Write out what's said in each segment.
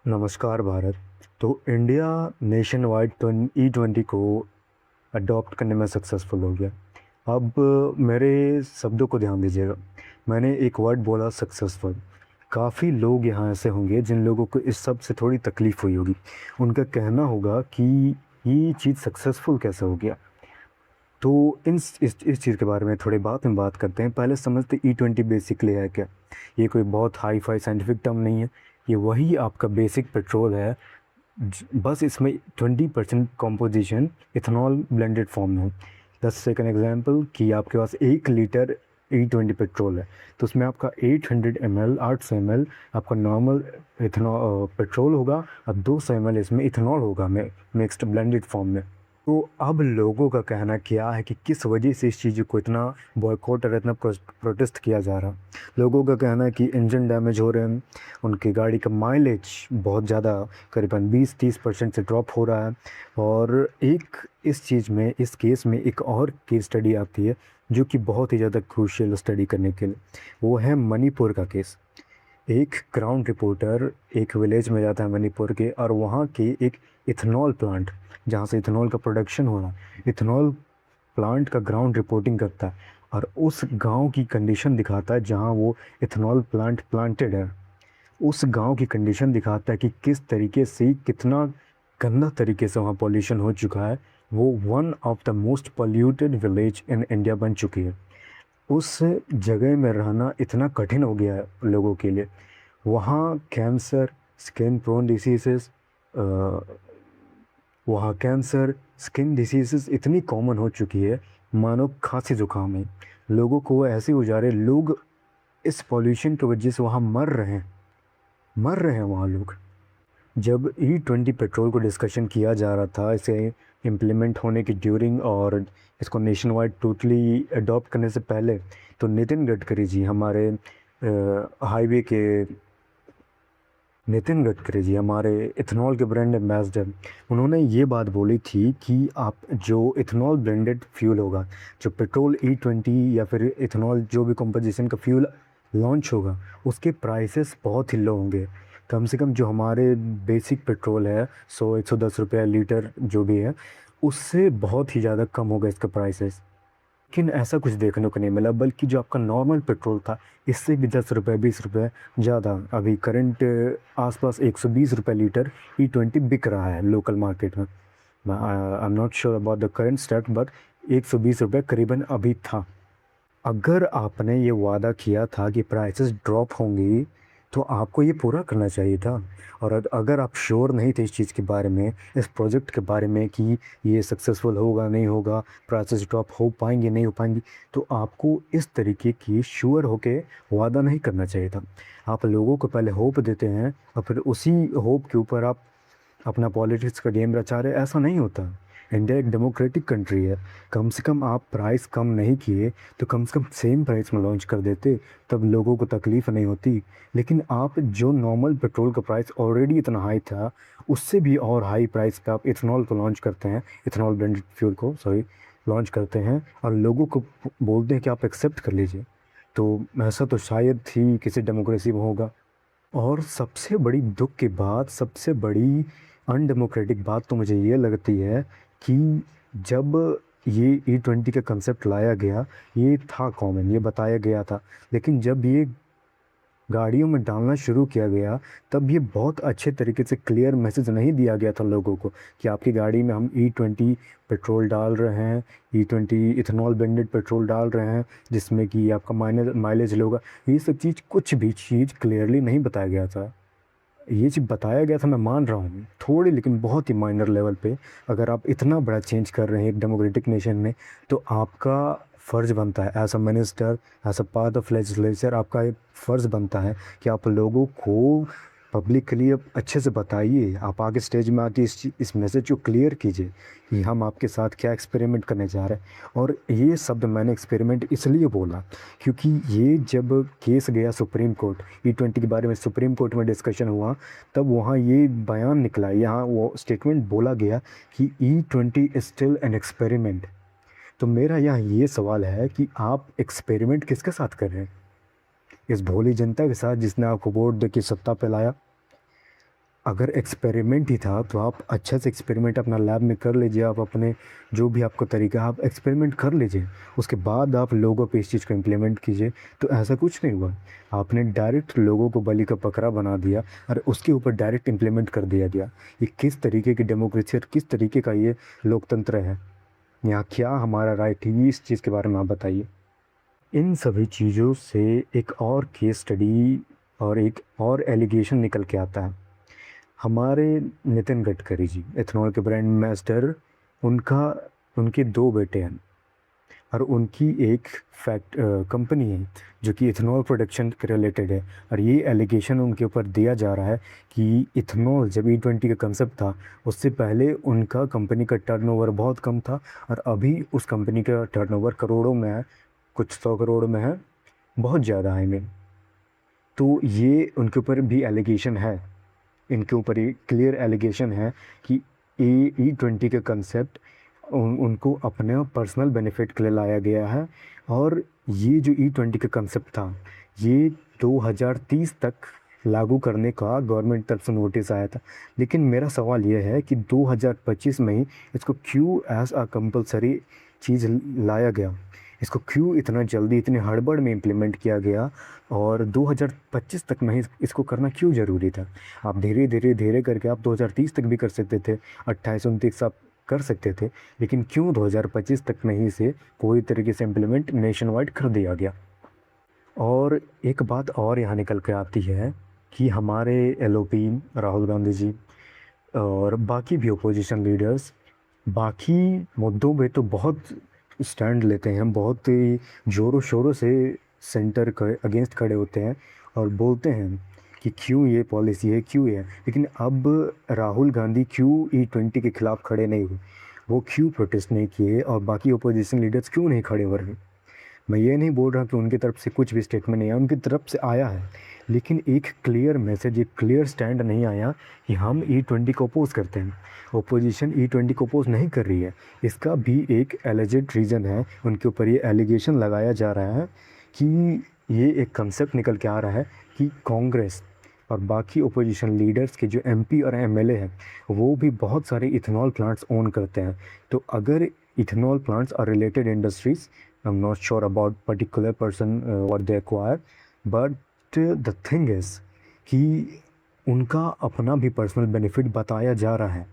नमस्कार भारत। तो India nation wide E20 को अडॉप्ट करने में सक्सेसफुल हो गया। अब मेरे शब्दों को ध्यान दीजिएगा। मैंने एक वर्ड बोला सक्सेसफुल। काफ़ी लोग यहाँ ऐसे होंगे जिन लोगों को इस सब से थोड़ी तकलीफ़ हुई होगी। उनका कहना होगा कि ये चीज़ सक्सेसफुल कैसे हो गया। तो इस चीज़ के बारे में थोड़ी बात में बात करते हैं। पहले समझते E20 बेसिकली है क्या। ये कोई बहुत हाई फाई साइंटिफिक टर्म नहीं है। ये वही आपका बेसिक पेट्रोल है। बस इसमें 20% कॉम्पोजिशन इथेनॉल ब्लेंडेड फॉर्म में है। दस सेकंड एग्जांपल कि आपके पास 1 लीटर E20 पेट्रोल है, तो उसमें आपका 800 ml 800 ml आपका नॉर्मल इथेनॉल पेट्रोल होगा और 200 ml इसमें इथेनॉल होगा मिक्स्ड ब्लेंडेड फॉर्म में। तो अब लोगों का कहना क्या है कि किस वजह से इस चीज़ को इतना बॉयकॉट और इतना प्रोटेस्ट किया जा रहा। लोगों का कहना है कि इंजन डैमेज हो रहे हैं, उनकी गाड़ी का माइलेज बहुत ज़्यादा करीबन 20-30% से ड्रॉप हो रहा है। और एक इस चीज़ में इस केस में एक और केस स्टडी आती है जो कि बहुत ही ज़्यादा क्रूशियल स्टडी करने के लिए, वो है मणिपुर का केस। एक ग्राउंड रिपोर्टर एक विलेज में जाता है मणिपुर के, और वहाँ के एक इथेनॉल प्लांट जहाँ से इथेनॉल का प्रोडक्शन हो रहा है, इथेनॉल प्लांट का ग्राउंड रिपोर्टिंग करता है और उस गांव की कंडीशन दिखाता है जहाँ वो इथेनॉल प्लांट प्लांटेड है। उस गांव की कंडीशन दिखाता है कि किस तरीके से कितना गंदा तरीके से वहाँ पॉल्यूशन हो चुका है। वो one of the most polluted village in India बन चुकी है। उस जगह में रहना इतना कठिन हो गया है लोगों के लिए। वहाँ कैंसर, स्किन प्रोन डिसीजेस, वहाँ कैंसर स्किन डिसीजेस इतनी कॉमन हो चुकी है, मानो खांसी जुकाम है। लोगों को वो ऐसे हो जा रहे, लोग इस पॉल्यूशन की वजह से वहाँ मर रहे हैं वहाँ लोग। जब E20 पेट्रोल को डिस्कशन किया जा रहा था, इसे इम्प्लीमेंट होने की ड्यूरिंग और इसको नेशन वाइड टोटली अडॉप्ट करने से पहले, तो नितिन गडकरी जी हमारे हाईवे के नितिन गडकरी जी हमारे इथेनॉल के ब्रांड एम्बेसडर, उन्होंने ये बात बोली थी कि आप जो इथेनॉल ब्लेंडेड फ्यूल होगा, जो पेट्रोल E20 या फिर इथेनॉल जो भी कंपोजिशन का फ्यूल लॉन्च होगा, उसके प्राइसेस बहुत ही लो होंगे। कम से कम जो हमारे बेसिक पेट्रोल है 100-110 रुपये लीटर जो भी है, उससे बहुत ही ज़्यादा कम होगा इसका प्राइसेस। लेकिन ऐसा कुछ देखने को नहीं मिला, बल्कि जो आपका नॉर्मल पेट्रोल था इससे भी 10 रुपये 20 रुपये ज़्यादा अभी करंट आसपास 120 रुपये लीटर E20 बिक रहा है लोकल मार्केट में। I am not sure about the current state, but 120 रुपये करीबन अभी था। अगर आपने ये वादा किया था कि प्राइसेस ड्रॉप होंगी, तो आपको ये पूरा करना चाहिए था। और अगर आप श्योर नहीं थे इस चीज़ के बारे में, इस प्रोजेक्ट के बारे में कि ये सक्सेसफुल होगा नहीं होगा, प्राइसेस ड्रॉप हो पाएंगे नहीं हो पाएंगी, तो आपको इस तरीके की श्योर होके वादा नहीं करना चाहिए था। आप लोगों को पहले होप देते हैं और फिर उसी होप के ऊपर आप अपना पॉलिटिक्स का गेम रचा रहे। ऐसा नहीं होता। इंडिया एक डेमोक्रेटिक कंट्री है। कम से कम आप प्राइस कम नहीं किए तो कम से कम सेम प्राइस में लॉन्च कर देते, तब लोगों को तकलीफ़ नहीं होती। लेकिन आप जो नॉर्मल पेट्रोल का प्राइस ऑलरेडी इतना हाई था, उससे भी और हाई प्राइस पे आप इथेनॉल को लॉन्च करते हैं, इथेनॉल ब्लेंडेड फ्यूल को सॉरी लॉन्च करते हैं, और लोगों को बोलते हैं कि आप एक्सेप्ट कर लीजिए। तो ऐसा तो शायद ही किसी डेमोक्रेसी में होगा। और सबसे बड़ी दुख की बात, सबसे बड़ी अनडेमोक्रेटिक बात तो मुझे ये लगती है कि जब ये E20 का कंसेप्ट लाया गया, ये था कॉमन, ये बताया गया था, लेकिन जब ये गाड़ियों में डालना शुरू किया गया, तब ये बहुत अच्छे तरीके से क्लियर मैसेज नहीं दिया गया था लोगों को कि आपकी गाड़ी में हम E20 पेट्रोल डाल रहे हैं, E20 इथेनॉल ब्लेंडेड पेट्रोल डाल रहे हैं, जिसमें कि आपका माइलेज होगा। ये सब चीज़, कुछ भी चीज़ क्लियरली नहीं बताया गया था। ये चीज़ बताया गया था, मैं मान रहा हूँ थोड़ी, लेकिन बहुत ही माइनर लेवल पे। अगर आप इतना बड़ा चेंज कर रहे हैं एक डेमोक्रेटिक नेशन में, तो आपका फ़र्ज़ बनता है as a minister, as a part of legislature, आपका एक फ़र्ज़ बनता है कि आप लोगों को पब्लिकली अब अच्छे से बताइए। आप आगे स्टेज में आके इस मैसेज को क्लियर कीजिए कि हम आपके साथ क्या एक्सपेरिमेंट करने जा रहे हैं। और ये शब्द मैंने एक्सपेरिमेंट इसलिए बोला क्योंकि ये जब केस गया सुप्रीम कोर्ट, E20 के बारे में सुप्रीम कोर्ट में डिस्कशन हुआ, तब वहाँ ये बयान निकला, यहाँ वो स्टेटमेंट बोला गया कि E20 is still an experiment. तो मेरा यहाँ ये सवाल है कि आप एक्सपेरिमेंट किसके साथ कर रहे हैं? इस भोली जनता के साथ जिसने आपको वोट दे के सत्ता पे लाया? अगर एक्सपेरिमेंट ही था तो आप अच्छा से एक्सपेरिमेंट अपना लैब में कर लीजिए, आप अपने जो भी आपको तरीका आप एक्सपेरिमेंट कर लीजिए, उसके बाद आप लोगों पे इस चीज़ को इम्प्लीमेंट कीजिए। तो ऐसा कुछ नहीं हुआ, आपने डायरेक्ट लोगों को बलि का बकरा बना दिया और उसके ऊपर डायरेक्ट इम्प्लीमेंट कर दिया गया। ये किस तरीके की डेमोक्रेसी और किस तरीके का ये लोकतंत्र है? यहाँ क्या हमारा राइट है, इस चीज़ के बारे में आप बताइए। इन सभी चीज़ों से एक और केस स्टडी और एक और एलिगेशन निकल के आता है। हमारे नितिन गडकरी जी इथेनॉल के ब्रांड एम्बेसडर, उनका उनके दो बेटे हैं और उनकी एक कंपनी है जो कि इथेनॉल प्रोडक्शन के रिलेटेड है। और ये एलिगेशन उनके ऊपर दिया जा रहा है कि इथेनॉल जब E20 का कंसेप्ट था उससे पहले उनका कंपनी का टर्नओवर बहुत कम था और अभी उस कंपनी का टर्नओवर करोड़ों में है, कुछ 100 करोड़ में है, बहुत ज़्यादा है में। तो ये उनके ऊपर भी एलिगेशन है, इनके ऊपर ये क्लियर एलिगेशन है कि E20 का कंसेप्ट उनको अपने पर्सनल बेनिफिट के लिए लाया गया है। और ये जो E20 का कंसेप्ट था ये 2030 तक लागू करने का गवर्नमेंट तरफ से नोटिस आया था। लेकिन मेरा सवाल ये है कि 2025 में ही इसको क्यों एज अ कंपलसरी चीज़ लाया गया, इसको क्यों इतना जल्दी इतने हड़बड़ में इम्प्लीमेंट किया गया और 2025 तक में ही इसको करना क्यों ज़रूरी था? आप धीरे धीरे धीरे करके आप 2030 तक भी कर सकते थे, 28-29 आप कर सकते थे, लेकिन क्यों 2025 तक में ही से पूरी तरीके से इम्प्लीमेंट नेशन वाइड कर दिया गया? और एक बात और यहाँ निकल के आती है कि हमारे LOP राहुल गांधी जी और बाकी भी ओपोजिशन लीडर्स बाकी मुद्दों पे तो बहुत स्टैंड लेते हैं, बहुत ही ज़ोरों शोरों से सेंटर के अगेंस्ट खड़े होते हैं और बोलते हैं कि क्यों ये पॉलिसी है, क्यों ये है। लेकिन अब राहुल गांधी क्यों E20 के ख़िलाफ़ खड़े नहीं हुए, वो क्यों प्रोटेस्ट नहीं किए और बाकी ओपोजिशन लीडर्स क्यों नहीं खड़े हो रहे? मैं ये नहीं बोल रहा कि उनकी तरफ से कुछ भी स्टेटमेंट नहीं आया, उनकी तरफ से आया है, लेकिन एक क्लियर मैसेज, एक क्लियर स्टैंड नहीं आया कि हम E20 को अपोज़ करते हैं। ओपोजिशन E20 को अपोज़ नहीं कर रही है, इसका भी एक एलिजेड रीज़न है, उनके ऊपर ये एलिगेशन लगाया जा रहा है कि ये एक कंसेप्ट निकल के आ रहा है कि कांग्रेस और बाकी ओपोजिशन लीडर्स के जो MP और MLA हैं वो भी बहुत सारे इथेनॉल प्लांट्स ओन करते हैं। तो अगर ethanol plants or related industries, I'm not sure about particular person what they acquire, but the thing is कि उनका अपना भी पर्सनल बेनिफिट बताया जा रहा है।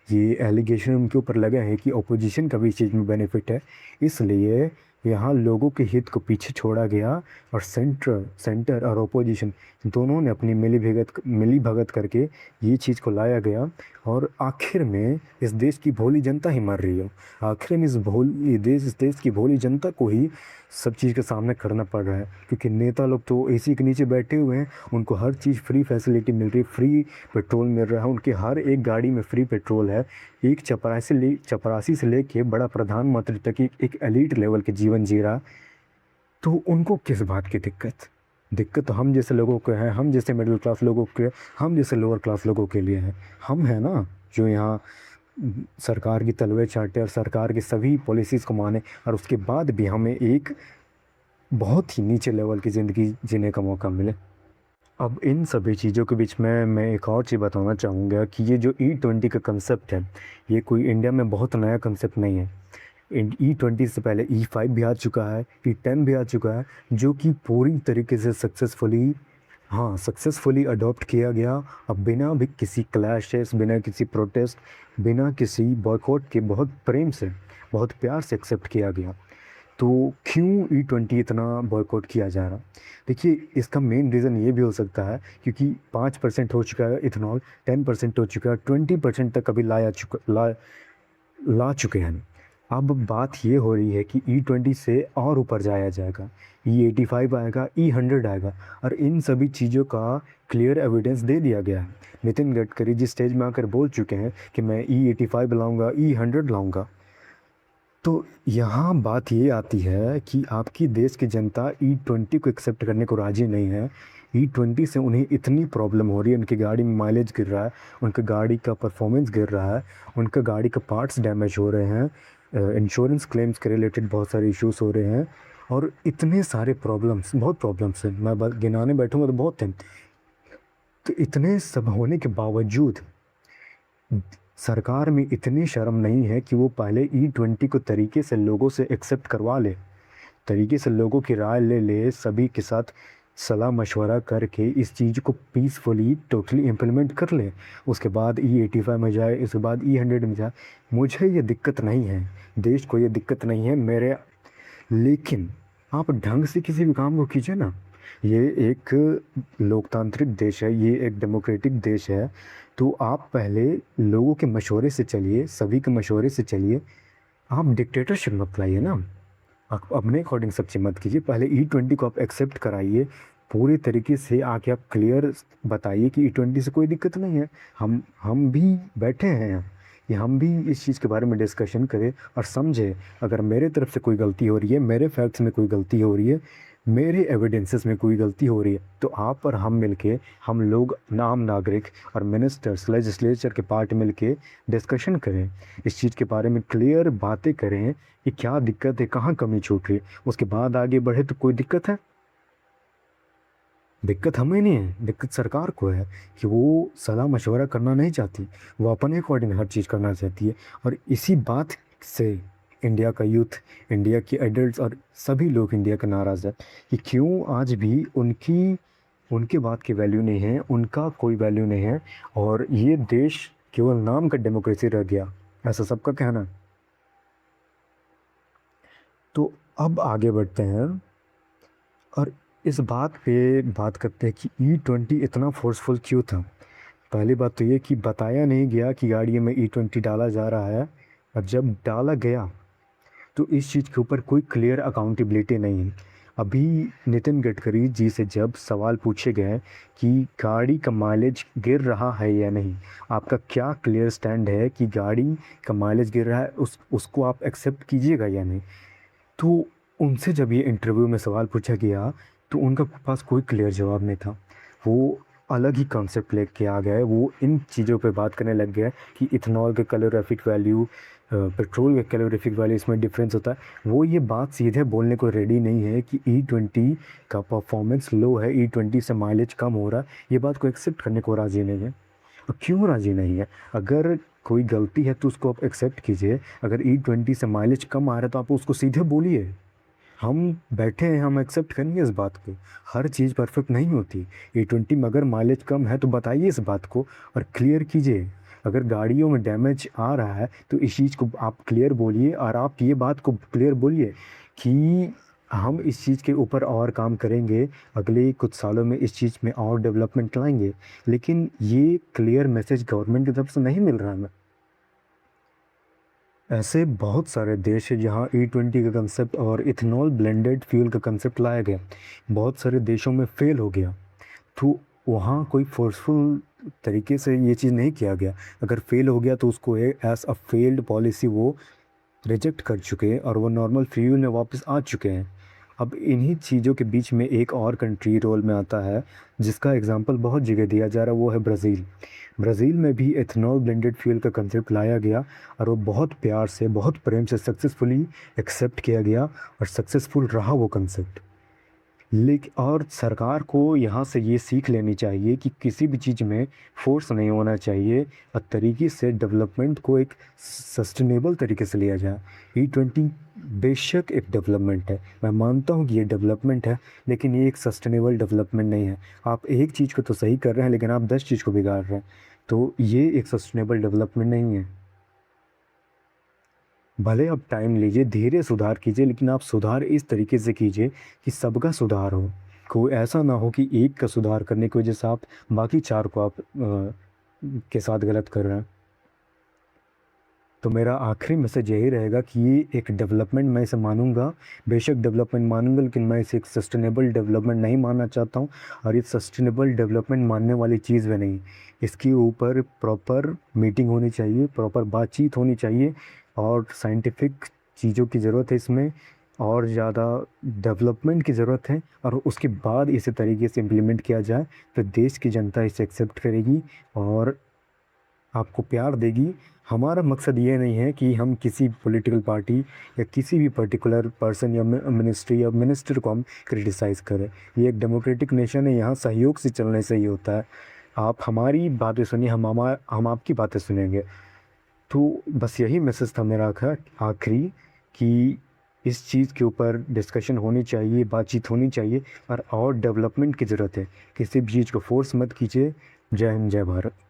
ये एलिगेशन उनके ऊपर लगा है कि ओपोजिशन का भी इस चीज़ में बेनिफिट है, इसलिए यहाँ लोगों के हित को पीछे छोड़ा गया और सेंटर और ओपोजिशन दोनों ने अपनी मिली भगत करके ये चीज़ को लाया गया। और आखिर में इस देश की भोली जनता ही मर रही है, आखिर में इस देश की भोली जनता को ही सब चीज़ का सामना करना पड़ रहा है, क्योंकि नेता लोग तो AC के नीचे बैठे हुए हैं, उनको हर चीज़ फ्री फैसिलिटी मिल रही है, फ्री पेट्रोल मिल रहा है, उनकी हर एक गाड़ी में फ्री पेट्रोल है। एक चपरासी से लेके बड़ा प्रधानमंत्री तक एक एलीट लेवल के जीवन जी रहा। तो उनको किस बात की दिक्कत तो हम जैसे लोगों को है, हम जैसे मिडिल क्लास लोगों के, हम जैसे लोअर क्लास लोगों के लिए है। हम हैं ना जो यहाँ सरकार की तलवे चाटे और सरकार की सभी पॉलिसीज़ को माने और उसके बाद भी हमें एक बहुत ही नीचे लेवल की ज़िंदगी जीने का मौका मिले। अब इन सभी चीज़ों के बीच में मैं एक और चीज़ बताना चाहूँगा कि ये जो E20 का कंसेप्ट है ये कोई इंडिया में बहुत नया कंसेप्ट नहीं है। E20 से पहले E5 भी आ चुका है, E10 भी आ चुका है, जो कि पूरी तरीके से सक्सेसफुली अडॉप्ट किया गया। अब बिना भी किसी क्लैशेस, बिना किसी प्रोटेस्ट, बिना किसी बॉयकॉट के बहुत प्रेम से, बहुत प्यार से एक्सेप्ट किया गया। तो क्यों E20 इतना बॉयकॉट किया जा रहा? देखिए इसका मेन रीज़न ये भी हो सकता है क्योंकि 5% हो चुका है इथेनॉल, 10% हो चुका है, 20% तक अभी ला चुके हैं। अब बात ये हो रही है कि E20 से और ऊपर जाया जाएगा, E85 आएगा, E100 आएगा और इन सभी चीज़ों का क्लियर एविडेंस दे दिया गया है। नितिन गडकरी जिस स्टेज में आकर बोल चुके हैं कि मैं E85 लाऊंगा, E100 लाऊंगा। तो यहाँ बात ये आती है कि आपकी देश की जनता E20 को एक्सेप्ट करने को राज़ी नहीं है। E20 से उन्हें इतनी प्रॉब्लम हो रही है, उनकी गाड़ी में माइलेज गिर रहा है, उनकी गाड़ी का परफॉर्मेंस गिर रहा है, उनका गाड़ी का पार्ट्स डैमेज हो रहे हैं, इंश्योरेंस क्लेम्स के रिलेटेड बहुत सारे इश्यूज़ हो रहे हैं और इतने सारे बहुत प्रॉब्लम्स हैं। मैं गिनाने बैठूँगा तो बहुत हैं। तो इतने सब होने के बावजूद सरकार में इतनी शर्म नहीं है कि वो पहले E20 को तरीके से लोगों से एक्सेप्ट करवा ले, तरीके से लोगों की राय ले ले, सभी के साथ सलाह मशवरा करके इस चीज़ को पीसफुली टोटली इम्प्लीमेंट कर ले। उसके बाद E85 में जाए, उसके बाद E100 में जाए। मुझे ये दिक्कत नहीं है, देश को ये दिक्कत नहीं है मेरे, लेकिन आप ढंग से किसी भी काम को कीजिए ना। ये एक लोकतांत्रिक देश है, ये एक डेमोक्रेटिक देश है। तो आप पहले लोगों के मशवरे से चलिए, सभी के मशवरे से चलिए। आप डिक्टेटरशिप मत लाइए ना, आप अपने अकॉर्डिंग सब चीज़ मत कीजिए। पहले E20 को आप एक्सेप्ट कराइए पूरे तरीके से, आके आप क्लियर बताइए कि E20 से कोई दिक्कत नहीं है। हम भी बैठे हैं यहाँ, कि हम भी इस चीज़ के बारे में डिस्कशन करें और समझें। अगर मेरे तरफ से कोई गलती हो रही है, मेरे फैक्ट्स में कोई गलती हो रही है, मेरे एविडेंसेस में कोई गलती हो रही है, तो आप और हम मिलके, हम लोग आम नागरिक और मिनिस्टर्स, लेजिस्लेचर के पार्ट मिलके डिस्कशन करें, इस चीज़ के बारे में क्लियर बातें करें कि क्या दिक्कत है, कहाँ कमी छूट रही है। उसके बाद आगे बढ़े तो कोई दिक्कत है? दिक्कत हमें नहीं है, दिक्कत सरकार को है कि वो सलाह मशवरा करना नहीं चाहती, वो अपने अकॉर्डिंग हर चीज़ करना चाहती है। और इसी बात से इंडिया का यूथ, इंडिया की एडल्ट्स और सभी लोग इंडिया का नाराज़ है कि क्यों आज भी उनके बात की वैल्यू नहीं है, उनका कोई वैल्यू नहीं है, और ये देश केवल नाम का डेमोक्रेसी रह गया, ऐसा सबका कहना। तो अब आगे बढ़ते हैं और इस बात पे बात करते हैं कि E20 इतना फोर्सफुल क्यों था। पहली बात तो ये कि बताया नहीं गया कि गाड़ी में E20 डाला जा रहा है, और जब डाला गया तो इस चीज़ के ऊपर कोई क्लियर अकाउंटेबिलिटी नहीं है। अभी नितिन गडकरी जी से जब सवाल पूछे गए कि गाड़ी का माइलेज गिर रहा है या नहीं, आपका क्या क्लियर स्टैंड है कि गाड़ी का माइलेज गिर रहा है, उसको आप एक्सेप्ट कीजिएगा या नहीं। तो उनसे जब ये इंटरव्यू में सवाल पूछा गया तो उनका पास कोई क्लियर जवाब नहीं था। वो अलग ही कॉन्सेप्ट लेके आ गए, वो इन चीज़ों पे बात करने लग गए कि इथेनॉल के कैलोरीफिक वैल्यू, पेट्रोल के कैलोरीफिक वैल्यू, इसमें डिफरेंस होता है। वो ये बात सीधे बोलने को रेडी नहीं है कि E20 का परफॉर्मेंस लो है, E20 से माइलेज कम हो रहा है, ये बात को एक्सेप्ट करने को राज़ी नहीं है। और क्यों राज़ी नहीं है? अगर कोई गलती है तो उसको आप एक्सेप्ट कीजिए। अगर E20 से माइलेज कम आ रहा है तो आप उसको सीधे बोलिए, हम बैठे हैं, हम एक्सेप्ट करेंगे इस बात को। हर चीज़ परफेक्ट नहीं होती। E20 में अगर माइलेज कम है तो बताइए इस बात को और क्लियर कीजिए। अगर गाड़ियों में डैमेज आ रहा है तो इस चीज़ को आप क्लियर बोलिए, और आप ये बात को क्लियर बोलिए कि हम इस चीज़ के ऊपर और काम करेंगे, अगले कुछ सालों में इस चीज़ में और डेवलपमेंट लाएंगे। लेकिन ये क्लियर मैसेज गवर्नमेंट की तरफ से नहीं मिल रहा है हमें। ऐसे बहुत सारे देश हैं जहाँ E20 का कंसेप्ट और इथेनॉल ब्लेंडेड फ्यूल का कंसेप्ट लाया गया, बहुत सारे देशों में फेल हो गया। तो वहाँ कोई फोर्सफुल तरीके से ये चीज़ नहीं किया गया। अगर फेल हो गया तो उसको एज अ फेल्ड पॉलिसी वो रिजेक्ट कर चुके हैं और वो नॉर्मल फ्यूल में वापस आ चुके हैं। अब इन्हीं चीज़ों के बीच में एक और कंट्री रोल में आता है जिसका एग्जांपल बहुत जगह दिया जा रहा है, वो है ब्राज़ील। ब्राज़ील में भी एथेनॉल ब्लेंडेड फ्यूल का कंसेप्ट लाया गया और वो बहुत प्यार से, बहुत प्रेम से सक्सेसफुली एक्सेप्ट किया गया और सक्सेसफुल रहा वो कंसेप्ट। लेकिन और सरकार को यहाँ से ये सीख लेनी चाहिए कि किसी भी चीज़ में फोर्स नहीं होना चाहिए और तरीके से डेवलपमेंट को एक सस्टेनेबल तरीके से लिया जाए। E20 बेशक एक डेवलपमेंट है, मैं मानता हूँ कि ये डेवलपमेंट है, लेकिन ये एक सस्टेनेबल डेवलपमेंट नहीं है। आप एक चीज़ को तो सही कर रहे हैं लेकिन आप 10 चीज़ को बिगाड़ रहे हैं, तो ये एक सस्टेनेबल डेवलपमेंट नहीं है। भले आप टाइम लीजिए, धीरे सुधार कीजिए, लेकिन आप सुधार इस तरीके से कीजिए कि सबका सुधार हो। कोई ऐसा ना हो कि एक का सुधार करने की वजह से आप बाकी चार को आप के साथ गलत कर रहे हैं। तो मेरा आखिरी मैसेज यही रहेगा कि ये एक डेवलपमेंट मैं इसे मानूंगा, बेशक डेवलपमेंट मानूंगा, लेकिन मैं इसे एक सस्टेनेबल डेवलपमेंट नहीं मानना चाहता हूँ। और ये सस्टेनेबल डेवलपमेंट मानने वाली चीज़ भी नहीं, इसके ऊपर प्रॉपर मीटिंग होनी चाहिए, प्रॉपर बातचीत होनी चाहिए, और साइंटिफिक चीज़ों की ज़रूरत है इसमें, और ज़्यादा डेवलपमेंट की ज़रूरत है। और उसके बाद इसे तरीके से इम्प्लीमेंट किया जाए तो देश की जनता इसे एक्सेप्ट करेगी और आपको प्यार देगी। हमारा मकसद ये नहीं है कि हम किसी पॉलिटिकल पार्टी या किसी भी पर्टिकुलर पर्सन या मिनिस्ट्री या मिनिस्टर को हम क्रिटिसाइज़ करें। ये एक डेमोक्रेटिक नेशन है, यहाँ सहयोग से चलने से ही होता है। आप हमारी बातें सुनिए, हम आपकी बातें सुनेंगे। तो बस यही मैसेज था मेरा आखिरी, कि इस चीज़ के ऊपर डिस्कशन होनी चाहिए, बातचीत होनी चाहिए, और डेवलपमेंट की ज़रूरत है। किसी भी चीज़ को फोर्स मत कीजिए। जय हिंद, जय भारत।